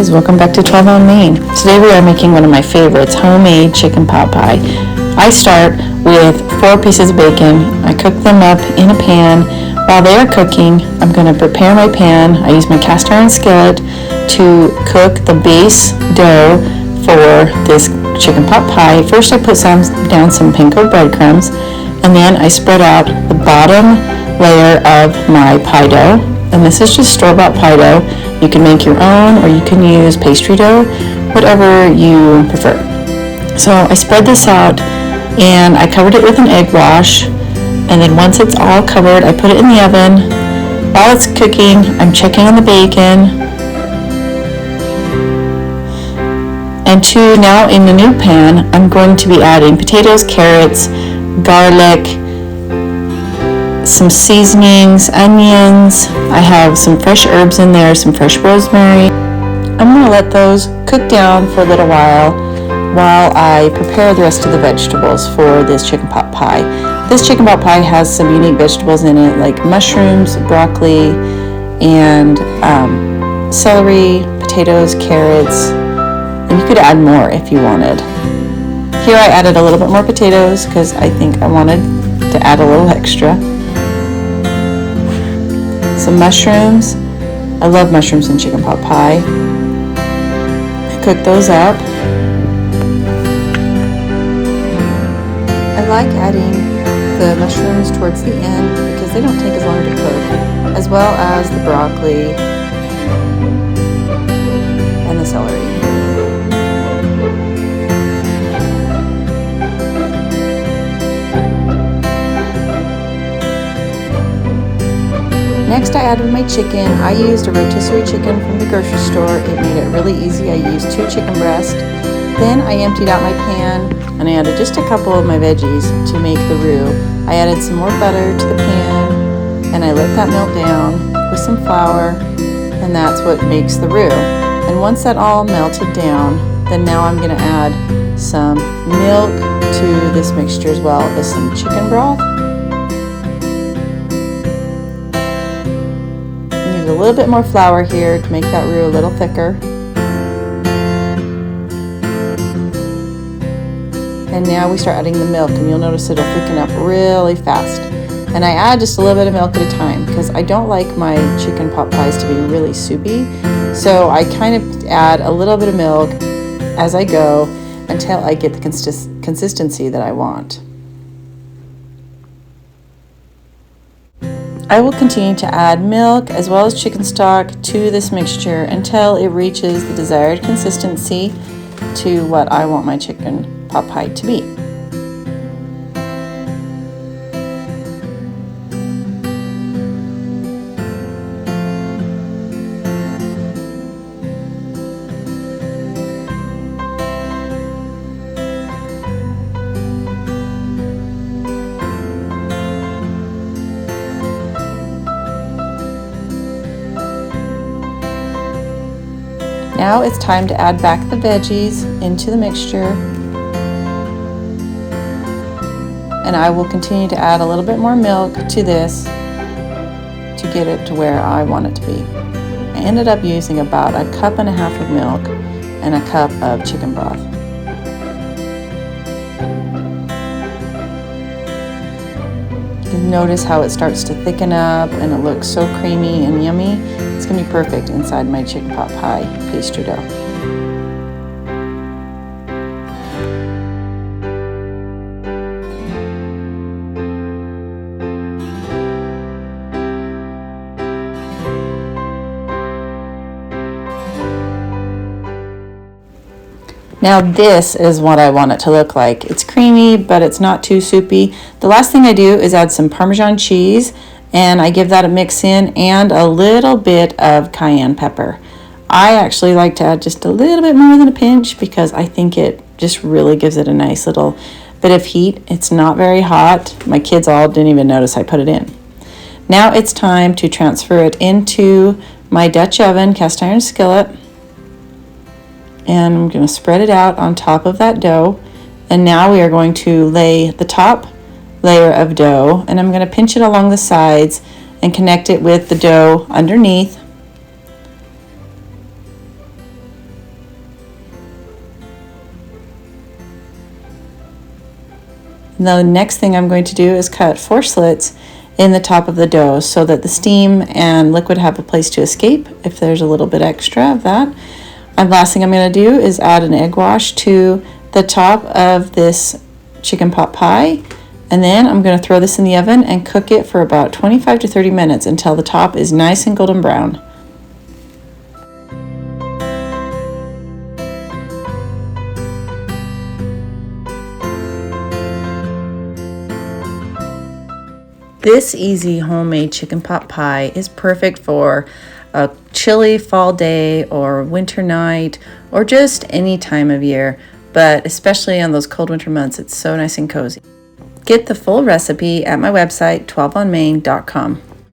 guys, welcome back to 12 on Main. Today we are making one of my favorites, homemade chicken pot pie. I start with 4 pieces of bacon. I cook them up in a pan. While they are cooking, I'm going to prepare my pan. I use my cast iron skillet to cook the base dough for this chicken pot pie. First I put down some panko breadcrumbs, and then I spread out the bottom layer of my pie dough. And this is just store-bought pie dough. You can make your own, or you can use pastry dough, whatever you prefer. So I spread this out and I covered it with an egg wash, and then once it's all covered, I put it in the oven. While it's cooking, I'm checking on the bacon. And now in the new pan, I'm going to be adding potatoes, carrots, garlic, some seasonings, onions. I have some fresh herbs in there, some fresh rosemary. I'm going to let those cook down for a little while I prepare the rest of the vegetables for this chicken pot pie. This chicken pot pie has some unique vegetables in it, like mushrooms, broccoli, and celery, potatoes, carrots, and you could add more if you wanted. Here I added a little bit more potatoes because I think I wanted to add a little extra. Some mushrooms. I love mushrooms in chicken pot pie. I cook those up. I like adding the mushrooms towards the end because they don't take as long to cook, as well as the broccoli and the celery. Next, I added my chicken. I used a rotisserie chicken from the grocery store. It made it really easy. I used 2 chicken breasts. Then I emptied out my pan and I added just a couple of my veggies to make the roux. I added some more butter to the pan and I let that melt down with some flour, and that's what makes the roux. And once that all melted down, then now I'm going to add some milk to this mixture, as well as some chicken broth. A little bit more flour here to make that roux a little thicker. And now we start adding the milk, and you'll notice it'll thicken up really fast. And I add just a little bit of milk at a time because I don't like my chicken pot pies to be really soupy. So I kind of add a little bit of milk as I go until I get the consistency that I want. I will continue to add milk as well as chicken stock to this mixture until it reaches the desired consistency to what I want my chicken pot pie to be. Now it's time to add back the veggies into the mixture, and I will continue to add a little bit more milk to this to get it to where I want it to be. I ended up using about 1.5 cups of milk and 1 cup of chicken broth. Notice how it starts to thicken up and it looks so creamy and yummy. It's going to be perfect inside my chicken pot pie pastry dough. Now this is what I want it to look like. It's creamy, but it's not too soupy. The last thing I do is add some Parmesan cheese, and I give that a mix in, and a little bit of cayenne pepper. I actually like to add just a little bit more than a pinch because I think it just really gives it a nice little bit of heat. It's not very hot. My kids all didn't even notice I put it in. Now it's time to transfer it into my Dutch oven cast iron skillet. And I'm going to spread it out on top of that dough. And now we are going to lay the top layer of dough, and I'm going to pinch it along the sides and connect it with the dough underneath. The next thing I'm going to do is cut 4 slits in the top of the dough so that the steam and liquid have a place to escape if there's a little bit extra of that. And last thing I'm going to do is add an egg wash to the top of this chicken pot pie, and then I'm going to throw this in the oven and cook it for about 25 to 30 minutes until the top is nice and golden brown. This easy homemade chicken pot pie is perfect for a chilly fall day or winter night or just any time of year, but especially on those cold winter months, it's so nice and cozy. Get the full recipe at my website, 12onmain.com.